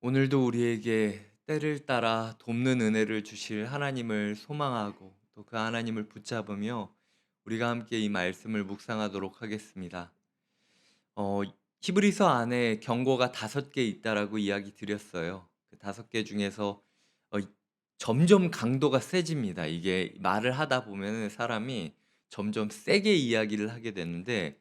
오늘도 우리에게 때를 따라 돕는 은혜를 주실 하나님을 소망하고 또 그 하나님을 붙잡으며 우리가 함께 이 말씀을 묵상하도록 하겠습니다. 어, 히브리서 안에 경고가 5개 있다라고 이야기 드렸어요. 그 5개 중에서 어, 점점 강도가 세집니다. 이게 말을 하다 보면 사람이 점점 세게 이야기를 하게 되는데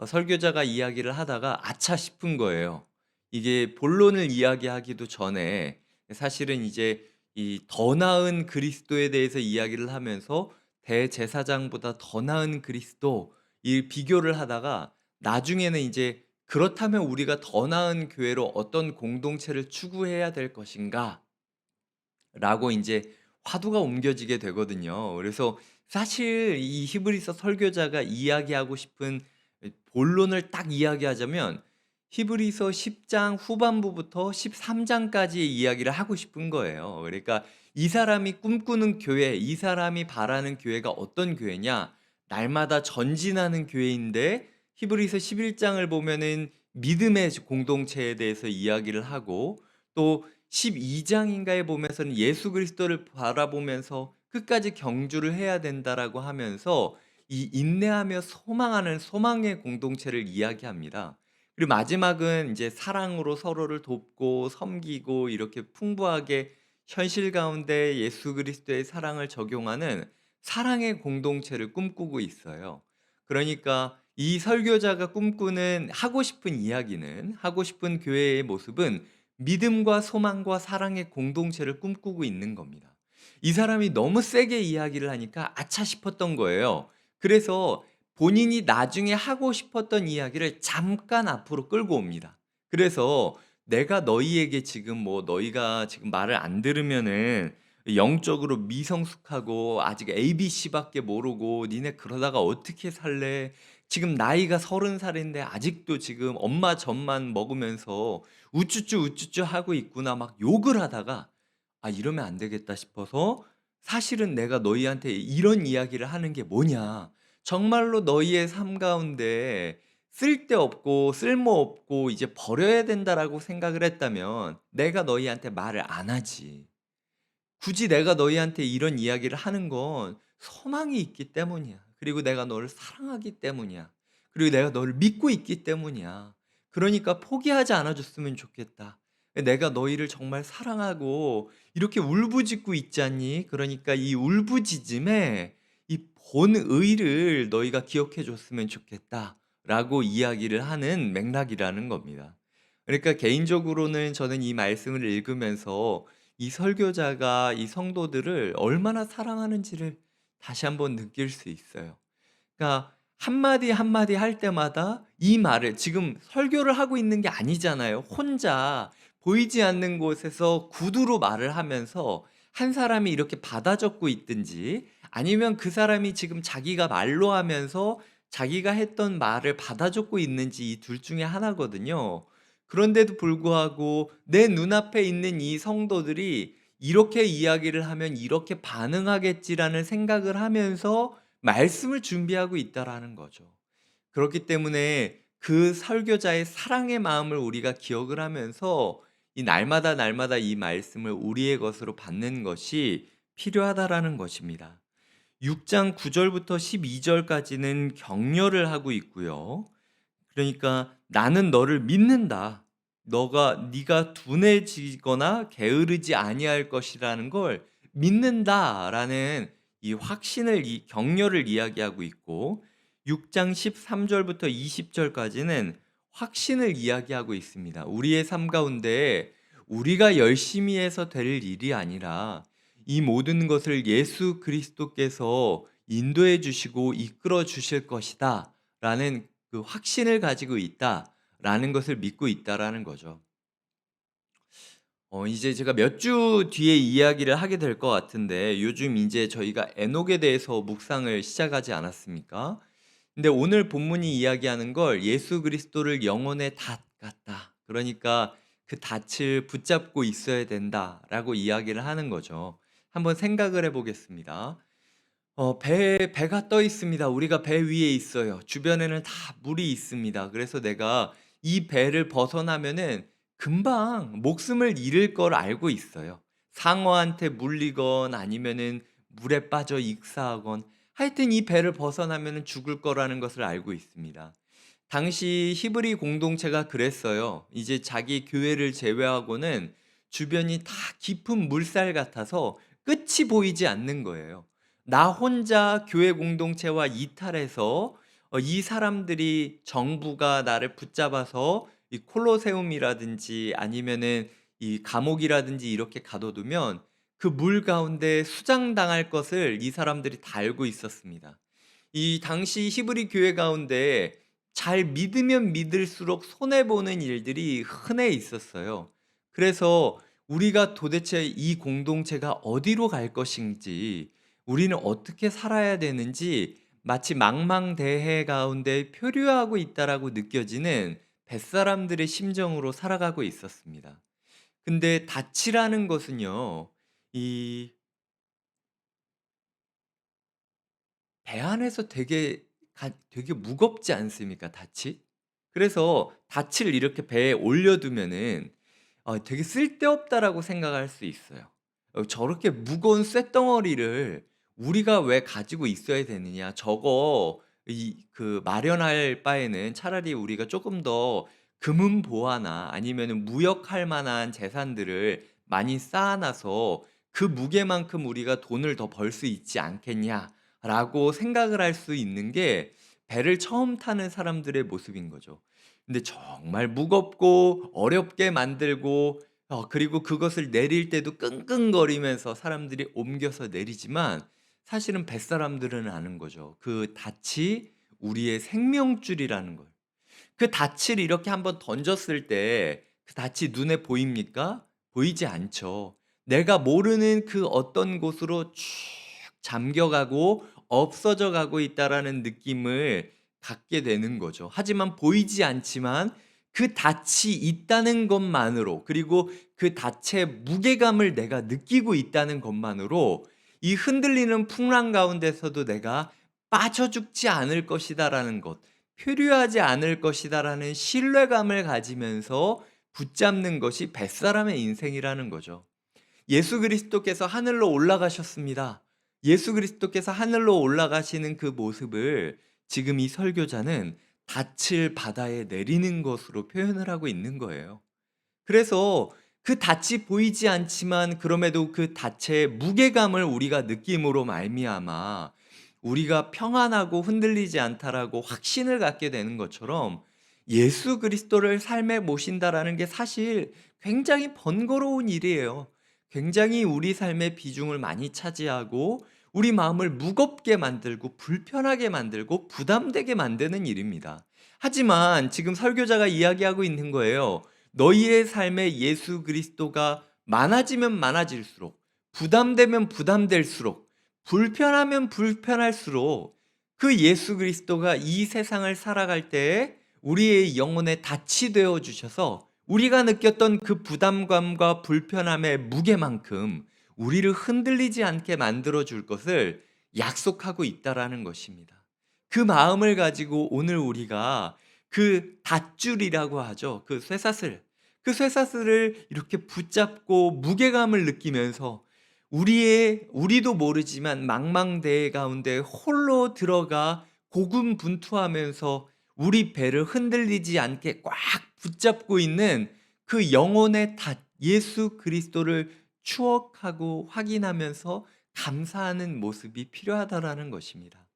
설교자가 이야기를 하다가 아차 싶은 거예요. 이게 본론을 이야기하기도 전에 사실은 이제 이 더 나은 그리스도에 대해서 이야기를 하면서 대제사장보다 더 나은 그리스도 이 비교를 하다가 나중에는 이제 '그렇다면 우리가 더 나은 교회로 어떤 공동체를 추구해야 될 것인가?'라고 인제 화두가 옮겨지게 되거든요. 그래서 사실 이 히브리서 설교자가 이야기하고 싶은 본론을 딱 이야기하자면 히브리서 10장 후반부부터 13 장까지의 이야기를 하고 싶은 거예요. 그러니까 이 사람이 꿈꾸는 교회, 이 사람이 바라는 교회가 어떤 교회냐? 날마다 전진하는 교회인데 히브리서 11 장을 보면은 믿음의 공동체에 대해서 이야기를 하고 또 12 장인가에 보면서는 예수 그리스도를 바라보면서 끝까지 경주를 해야 된다라고 하면서 이 인내하며 소망하는 소망의 공동체를 이야기합니다. 그리고 마지막은 이제 사랑으로 서로를 돕고 섬기고 이렇게 풍부하게 현실 가운데 예수 그리스도의 사랑을 적용하는 사랑의 공동체를 꿈꾸고 있어요. 그러니까 이 설교자가 꿈꾸는 하고 싶은 이야기는 하고 싶은 교회의 모습은 믿음과 소망과 사랑의 공동체를 꿈꾸고 있는 겁니다. 이 사람이 너무 세게 이야기를 하니까 아차 싶었던 거예요. 그래서 본인이 나중에 하고 싶었던 이야기를 잠깐 앞으로 끌고 옵니다. 그래서 "내가 너희에게 지금 뭐 너희가 지금 말을 안 들으면은 영적으로 미성숙하고 아직 ABC밖에 모르고 니네 그러다가 어떻게 살래? 지금 나이가 30살인데 아직도 지금 엄마 젖만 먹으면서 우쭈쭈 우쭈쭈 하고 있구나." 막 욕을 하다가 '아 이러면 안 되겠다.' 싶어서 "사실은 내가 너희한테 이런 이야기를 하는 게 뭐냐. 정말로 너희의 삶 가운데 쓸데없고 쓸모없고 이제 버려야 된다라고 생각을 했다면 내가 너희한테 말을 안 하지. 굳이 내가 너희한테 이런 이야기를 하는 건 소망이 있기 때문이야. 그리고 내가 너를 사랑하기 때문이야. 그리고 내가 너를 믿고 있기 때문이야. 그러니까 포기하지 않아 줬으면 좋겠다. 내가 너희를 정말 사랑하고 이렇게 울부짖고 있지 않니? 그러니까 이 울부짖음에 이 본의를 너희가 기억해 줬으면 좋겠다.'라고 이야기를 하는 맥락이라는 겁니다. 그러니까 개인적으로는 저는 이 말씀을 읽으면서 이 설교자가 이 성도들을 얼마나 사랑하는지를 다시 한번 느낄 수 있어요. 그러니까 한마디 한마디 할 때마다 이 말을 지금 설교를 하고 있는 게 아니잖아요. 혼자 보이지 않는 곳에서 구두로 말을 하면서 한 사람이 이렇게 받아 적고 있든지 아니면 그 사람이 지금 자기가 말로 하면서 자기가 했던 말을 받아 적고 있는지 이 둘 중에 하나거든요. 그런데도 불구하고 내 눈앞에 있는 이 성도들이 '이렇게 이야기를 하면 이렇게 반응하겠지.'라는 생각을 하면서 말씀을 준비하고 있다라는 거죠. 그렇기 때문에 그 설교자의 사랑의 마음을 우리가 기억을 하면서 이 날마다 날마다 이 말씀을 우리의 것으로 받는 것이 필요하다라는 것입니다. 6장 9 절부터 12 절까지는 격려를 하고 있고요. 그러니까 "나는 너를 믿는다. 너가 네가 둔해지거나 게으르지 아니할 것이라는 걸 믿는다."라는 이 확신을 이 격려를 이야기하고 있고 6장 13 절부터 20 절까지는 확신을 이야기하고 있습니다. 우리의 삶 가운데 우리가 열심히 해서 될 일이 아니라 이 모든 것을 예수 그리스도께서 인도해 주시고 이끌어 주실 것이다라는 그 확신을 가지고 있다라는 것을 믿고 있다라는 거죠. 이제 제가 몇 주 뒤에 이야기를 하게 될 것 같은데 요즘 인제 저희가 에녹에 대해서 묵상을 시작하지 않았습니까? 근데 오늘 본문이 이야기하는 걸 "예수 그리스도를 영혼의 닷 같다." 그러니까 "그 닻을 붙잡고 있어야 된다."라고 이야기를 하는 거죠. 한번 생각을 해 보겠습니다. 배가 떠 있습니다. 우리가 배 위에 있어요. 주변에는 다 물이 있습니다. 그래서 내가 이 배를 벗어나면은 금방 목숨을 잃을 걸 알고 있어요. 상어한테 물리건 아니면은 물에 빠져 익사하건 하여튼 이 배를 벗어나면은 죽을 거라는 것을 알고 있습니다. 당시 히브리 공동체가 그랬어요. 이제 자기 교회를 제외하고는 주변이 다 깊은 물살 같아서 끝이 보이지 않는 거예요. 나 혼자 교회 공동체와 이탈해서 이 사람들이 정부가 나를 붙잡아서 이 콜로세움이라든지 아니면은 이 감옥이라든지 이렇게 가둬두면 그 물 가운데 수장당할 것을 이 사람들이 다 알고 있었습니다. 이 당시 히브리 교회 가운데 잘 믿으면 믿을수록 손해보는 일들이 흔해 있었어요. 그래서 우리가 도대체 이 공동체가 어디로 갈 것인지, 우리는 어떻게 살아야 되는지 마치 망망대해 가운데 표류하고 있다라고 느껴지는 뱃사람들의 심정으로 살아가고 있었습니다. 근데 닻이라는 것은요, 이 배 안에서 되게 무겁지 않습니까, 닻이? 그래서 닻을 이렇게 배에 올려두면은 되게 '쓸데없다.'라고 생각할 수 있어요. 저렇게 무거운 쇳덩어리를 우리가 왜 가지고 있어야 되느냐. 저거 마련할 바에는 차라리 우리가 조금 더 금은보화나 아니면은 무역할 만한 재산들을 많이 쌓아 놔서 '그 무게만큼 우리가 돈을 더 벌 수 있지 않겠냐.'라고 생각을 할 수 있는 게 배를 처음 타는 사람들의 모습인 거죠. 근데 정말 무겁고 어렵게 만들고 그리고 그것을 내릴 때도 끙끙거리면서 사람들이 옮겨서 내리지만 사실은 뱃사람들은 아는 거죠. 그 닻이 우리의 생명줄이라는 걸. 그 닻을 이렇게 한번 던졌을 때 그 닻이 눈에 보입니까? 보이지 않죠. 내가 모르는 그 어떤 곳으로 쭉 잠겨가고 없어져 가고 있다라는 느낌을 갖게 되는 거죠. 하지만 보이지 않지만 그 닻이 있다는 것만으로, 그리고 그 닻의 무게감을 내가 느끼고 있다는 것만으로 이 흔들리는 풍랑 가운데서도 내가 '빠져 죽지 않을 것이다.'라는 것, '표류하지 않을 것이다.'라는 신뢰감을 가지면서 붙잡는 것이 뱃사람의 인생이라는 거죠. 예수 그리스도께서 하늘로 올라가셨습니다. 예수 그리스도께서 하늘로 올라가시는 그 모습을 지금 이 설교자는 닻을 바다에 내리는 것으로 표현을 하고 있는 거예요. 그래서 그 닻이 보이지 않지만 그럼에도 그 닻의 무게감을 우리가 느낌으로 말미암아 우리가 평안하고 흔들리지 않다라고 확신을 갖게 되는 것처럼, 예수 그리스도를 삶에 모신다라는 게 사실 굉장히 번거로운 일이에요. 굉장히 우리 삶의 비중을 많이 차지하고 우리 마음을 무겁게 만들고 불편하게 만들고 부담되게 만드는 일입니다. 하지만 지금 설교자가 이야기하고 있는 거예요. 너희의 삶에 예수 그리스도가 많아지면 많아질수록, 부담되면 부담될수록, 불편하면 불편할수록 그 예수 그리스도가 이 세상을 살아갈 때에 우리의 영혼의 닻이 되어 주셔서 우리가 느꼈던 그 부담감과 불편함의 무게만큼 우리를 흔들리지 않게 만들어 줄 것을 약속하고 있다라는 것입니다. 그 마음을 가지고 오늘 우리가 그 닷줄이라고 하죠. 그 쇠사슬을 이렇게 붙잡고 무게감을 느끼면서 우리도 모르지만 망망대해 가운데 홀로 들어가 고군분투하면서 우리 배를 흔들리지 않게 꽉 붙잡고 있는 그 영혼의 닷 예수 그리스도를 추억하고 확인하면서 감사하는 모습이 필요하다라는 것입니다.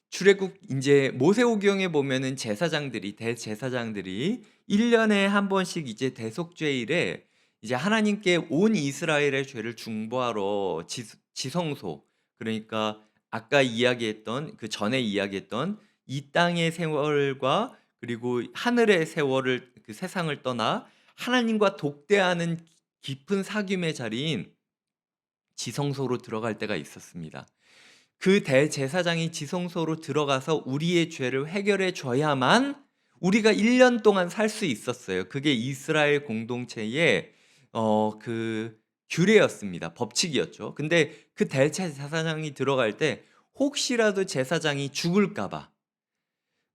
출애굽 인제 모세오경에 보면은 대제사장들이 1 년에 한 번씩 이제 대속죄일에 이제 하나님께 온 이스라엘의 죄를 중보하러 지성소, 그러니까 아까 이야기했던 그 전에 이야기했던 이 땅의 세월과 그리고 하늘의 세월을, 그 세상을 떠나 하나님과 독대하는 깊은 사귐의 자리인 지성소로 들어갈 때가 있었습니다. 그 대제사장이 지성소로 들어가서 우리의 죄를 해결해 줘야만 우리가 1년 동안 살 수 있었어요. 그게 이스라엘 공동체의 규례였습니다. 법칙이었죠. 근데 그 대제사장이 들어갈 때 혹시라도 제사장이 죽을까 봐,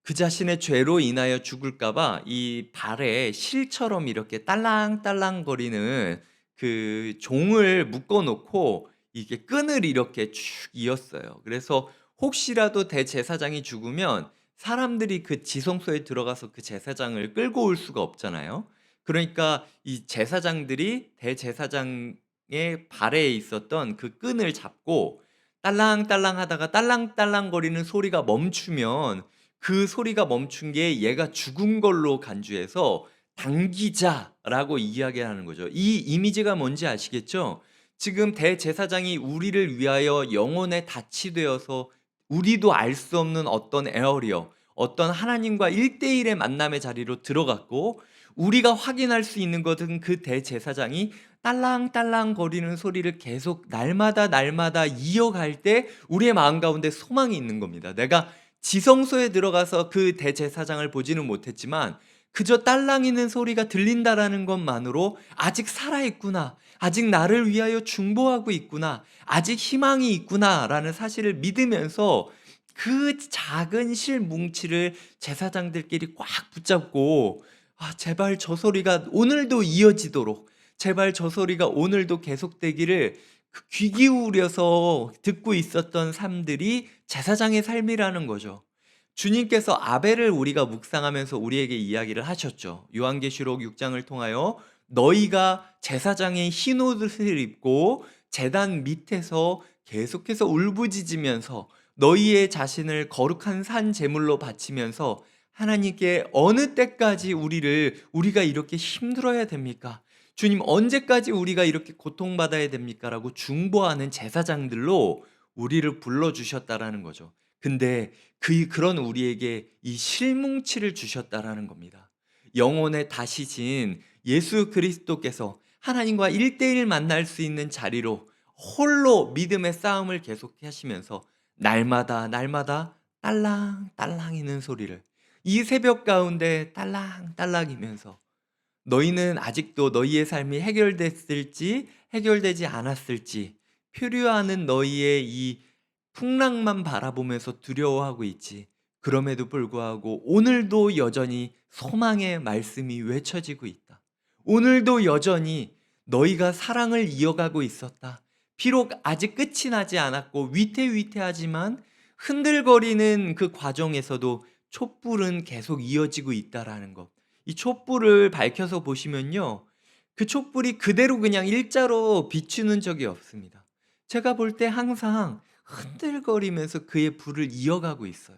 그 자신의 죄로 인하여 죽을까 봐 이 발에 실처럼 이렇게 딸랑딸랑거리는 그 종을 묶어 놓고 이게 끈을 이렇게 쭉 이었어요. 그래서 혹시라도 대제사장이 죽으면 사람들이 그 지성소에 들어가서 그 제사장을 끌고 올 수가 없잖아요. 그러니까 이 제사장들이 대제사장의 발에 있었던 그 끈을 잡고 딸랑딸랑하다가 딸랑딸랑거리는 소리가 멈추면 그 소리가 멈춘 게 얘가 죽은 걸로 간주해서 당기자라고 이야기하는 거죠. 이 이미지가 뭔지 아시겠죠? 지금 대제사장이 우리를 위하여 영혼의 닻이 되어서 우리도 알 수 없는 어떤 에어리어, 어떤 하나님과 1대1의 만남의 자리로 들어갔고, 우리가 확인할 수 있는 것은 그 대제사장이 딸랑딸랑 거리는 소리를 계속 날마다 날마다 이어갈 때 우리의 마음 가운데 소망이 있는 겁니다. 내가 지성소에 들어가서 그 대제사장을 보지는 못했지만 그저 딸랑이는 소리가 들린다라는 것만으로 아직 살아있구나, 아직 나를 위하여 중보하고 있구나, 아직 희망이 있구나라는 사실을 믿으면서 그 작은 실 뭉치를 제사장들끼리 꽉 붙잡고, 제발 저 소리가 오늘도 이어지도록, 제발 저 소리가 오늘도 계속되기를 귀 기울여서 듣고 있었던 삶들이 제사장의 삶이라는 거죠. 주님께서 아벨을 우리가 묵상하면서 우리에게 이야기를 하셨죠. 요한계시록 6장을 통하여 너희가 제사장의 흰 옷을 입고 제단 밑에서 계속해서 울부짖으면서 너희의 자신을 거룩한 산 제물로 바치면서 하나님께 어느 때까지 우리가 이렇게 힘들어야 됩니까? 주님, 언제까지 우리가 이렇게 고통받아야 됩니까? 라고 중보하는 제사장들로 우리를 불러주셨다라는 거죠. 근데 그런 우리에게 이 실뭉치를 주셨다라는 겁니다. 영혼의 다시신 예수 그리스도께서 하나님과 1대1 만날 수 있는 자리로 홀로 믿음의 싸움을 계속 하시면서 날마다 날마다 딸랑딸랑이는 소리를 이 새벽 가운데 딸랑딸랑이면서 너희는 아직도 너희의 삶이 해결됐을지 해결되지 않았을지 표류하는 너희의 이 풍랑만 바라보면서 두려워하고 있지. 그럼에도 불구하고 오늘도 여전히 소망의 말씀이 외쳐지고 있다. 오늘도 여전히 너희가 사랑을 이어가고 있었다. 비록 아직 끝이 나지 않았고 위태위태하지만 흔들거리는 그 과정에서도 촛불은 계속 이어지고 있다라는 것. 이 촛불을 밝혀서 보시면요, 그 촛불이 그대로 그냥 일자로 비추는 적이 없습니다. 제가 볼 때 항상 흔들거리면서 그의 불을 이어가고 있어요.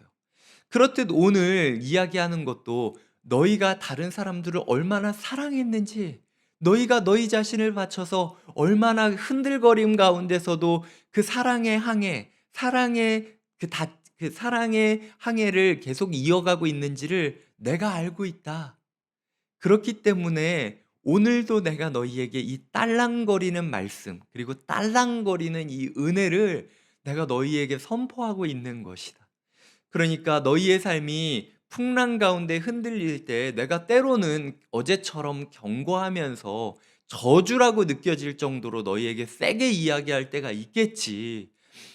그렇듯 오늘 이야기하는 것도 너희가 다른 사람들을 얼마나 사랑했는지, 너희가 너희 자신을 바쳐서 얼마나 흔들거림 가운데서도 그 사랑의 항해, 그 사랑의 항해를 계속 이어가고 있는지를 내가 알고 있다. 그렇기 때문에 오늘도 내가 너희에게 이 딸랑거리는 말씀, 그리고 딸랑거리는 이 은혜를 내가 너희에게 선포하고 있는 것이다. 그러니까 너희의 삶이 풍랑 가운데 흔들릴 때 내가 때로는 어제처럼 경고하면서 저주라고 느껴질 정도로 너희에게 세게 이야기할 때가 있겠지.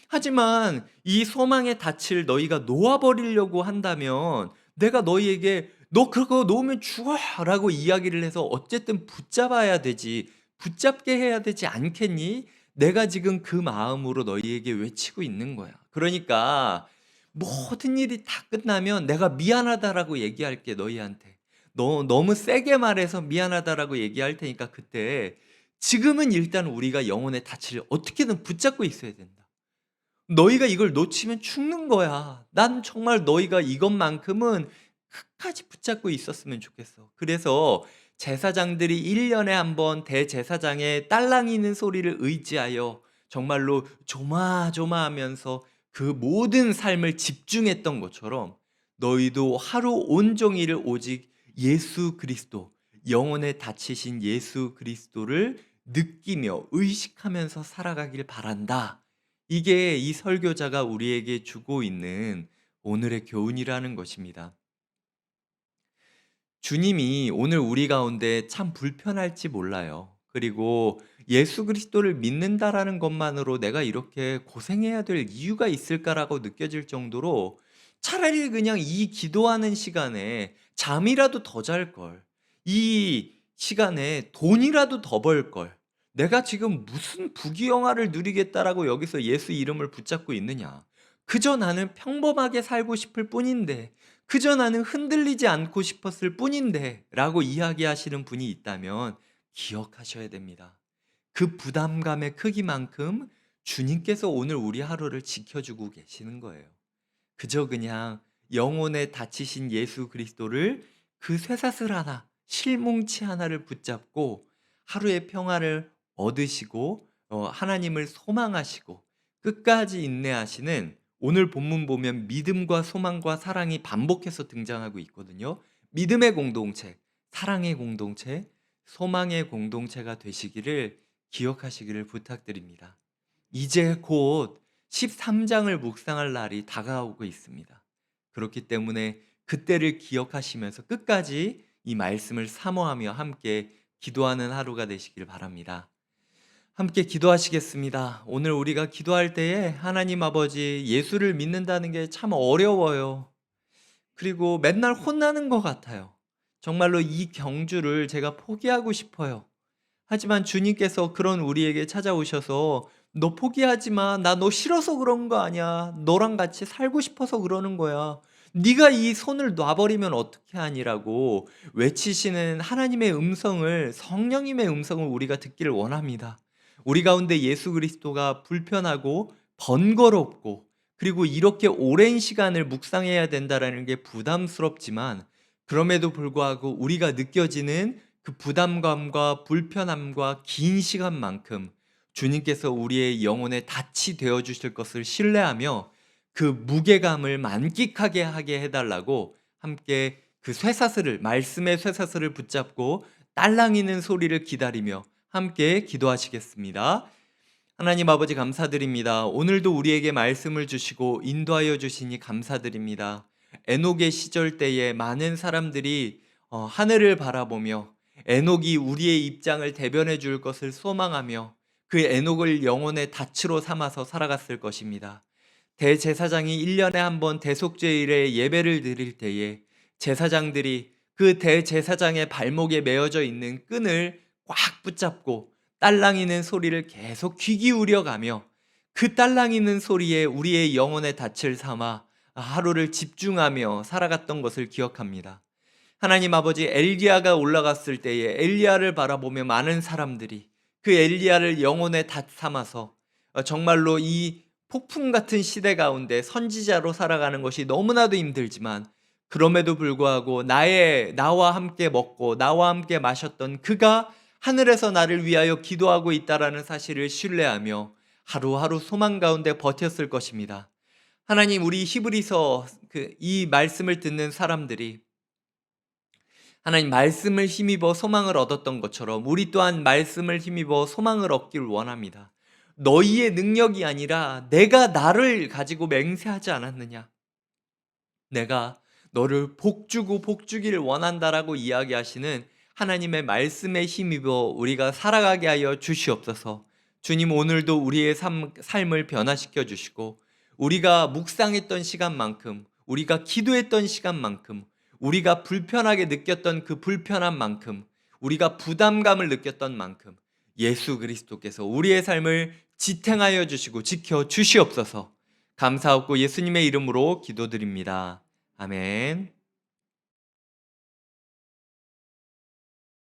하지만 이 소망의 닻을 너희가 놓아버리려고 한다면 내가 너희에게 너 그거 놓으면 죽어라고 이야기를 해서 어쨌든 붙잡아야 되지, 붙잡게 해야 되지 않겠니? 내가 지금 그 마음으로 너희에게 외치고 있는 거야. 그러니까 모든 일이 다 끝나면 내가 미안하다라고 얘기할게, 너희한테. 너 너무 세게 말해서 미안하다라고 얘기할 테니까 그때 지금은 일단 우리가 영혼의 닻을 어떻게든 붙잡고 있어야 된다. 너희가 이걸 놓치면 죽는 거야. 난 정말 너희가 이것만큼은 끝까지 붙잡고 있었으면 좋겠어. 그래서 제사장들이 1년에 한 번 대제사장의 딸랑이는 소리를 의지하여 정말로 조마조마하면서 그 모든 삶을 집중했던 것처럼 너희도 하루 온종일을 오직 예수 그리스도, 영혼에 닫히신 예수 그리스도를 느끼며 의식하면서 살아가길 바란다. 이게 이 설교자가 우리에게 주고 있는 오늘의 교훈이라는 것입니다. 주님이 오늘 우리 가운데 참 불편할지 몰라요. 그리고 예수 그리스도를 믿는다라는 것만으로 내가 이렇게 고생해야 될 이유가 있을까라고 느껴질 정도로 차라리 그냥 이 기도하는 시간에 잠이라도 더 잘 걸. 이 시간에 돈이라도 더 벌 걸. 내가 지금 무슨 부귀영화를 누리겠다라고 여기서 예수 이름을 붙잡고 있느냐. 그저 나는 평범하게 살고 싶을 뿐인데, 그저 나는 흔들리지 않고 싶었을 뿐인데 라고 이야기하시는 분이 있다면 기억하셔야 됩니다. 그 부담감의 크기만큼 주님께서 오늘 우리 하루를 지켜주고 계시는 거예요. 그저 그냥 영혼에 닫히신 예수 그리스도를 그 쇠사슬 하나, 실뭉치 하나를 붙잡고 하루의 평화를 얻으시고 하나님을 소망하시고 끝까지 인내하시는, 오늘 본문 보면 믿음과 소망과 사랑이 반복해서 등장하고 있거든요. 믿음의 공동체, 사랑의 공동체, 소망의 공동체가 되시기를 기억하시기를 부탁드립니다. 이제 곧 13장을 묵상할 날이 다가오고 있습니다. 그렇기 때문에 그때를 기억하시면서 끝까지 이 말씀을 사모하며 함께 기도하는 하루가 되시길 바랍니다. 함께 기도하시겠습니다. 오늘 우리가 기도할 때에 하나님 아버지, 예수를 믿는다는 게 참 어려워요. 그리고 맨날 혼나는 것 같아요. 정말로 이 경주를 제가 포기하고 싶어요. 하지만 주님께서 그런 우리에게 찾아오셔서 "너 포기하지 마. 나 너 싫어서 그런 거 아니야. 너랑 같이 살고 싶어서 그러는 거야. 네가 이 손을 놔 버리면 어떻게 하니?"라고 외치시는 하나님의 음성을, 성령님의 음성을 우리가 듣기를 원합니다. 우리 가운데 예수 그리스도가 불편하고 번거롭고 그리고 이렇게 오랜 시간을 묵상해야 된다라는 게 부담스럽지만, 그럼에도 불구하고 우리가 느껴지는 그 부담감과 불편함과 긴 시간만큼 주님께서 우리의 영혼에 닻이 되어 주실 것을 신뢰하며 그 무게감을 만끽하게 하게 해달라고 함께 그 쇠사슬을, 말씀의 쇠사슬을 붙잡고 딸랑이는 소리를 기다리며 함께 기도하시겠습니다. 하나님 아버지, 감사드립니다. 오늘도 우리에게 말씀을 주시고 인도하여 주시니 감사드립니다. 에녹의 시절 때에 많은 사람들이 하늘을 바라보며 에녹이 우리의 입장을 대변해 줄 것을 소망하며 그 에녹을 영혼의 닻으로 삼아서 살아갔을 것입니다. 대제사장이 1년에 한 번 대속죄일에 예배를 드릴 때에 제사장들이 그 대제사장의 발목에 메어져 있는 끈을 꽉 붙잡고 딸랑이는 소리를 계속 귀 기울여 가며 그 딸랑이는 소리에 우리의 영혼의 닻을 삼아 하루를 집중하며 살아갔던 것을 기억합니다. 하나님 아버지, 엘리야가 올라갔을 때에 엘리야를 바라보며 많은 사람들이 그 엘리야를 영혼의 닷 삼아서 정말로 이 폭풍 같은 시대 가운데 선지자로 살아가는 것이 너무나도 힘들지만, 그럼에도 불구하고 나와 함께 먹고 나와 함께 마셨던 그가 하늘에서 나를 위하여 기도하고 있다라는 사실을 신뢰하며 하루하루 소망 가운데 버텼을 것입니다. 하나님, 우리 히브리서 이 말씀을 듣는 사람들이 하나님 말씀을 힘입어 소망을 얻었던 것처럼 우리 또한 말씀을 힘입어 소망을 얻기를 원합니다. 너희의 능력이 아니라 내가 나를 가지고 맹세하지 않았느냐? 내가 너를 복주고 복주기를 원한다라고 이야기하시는 하나님의 말씀에 힘입어 우리가 살아가게 하여 주시옵소서. 주님, 오늘도 우리의 삶을 변화시켜 주시고 우리가 묵상했던 시간만큼, 우리가 기도했던 시간만큼, 우리가 불편하게 느꼈던 그 불편한 만큼, 우리가 부담감을 느꼈던 만큼 예수 그리스도께서 우리의 삶을 지탱하여 주시고 지켜 주시옵소서. 감사하고 예수님의 이름으로 기도드립니다. 아멘.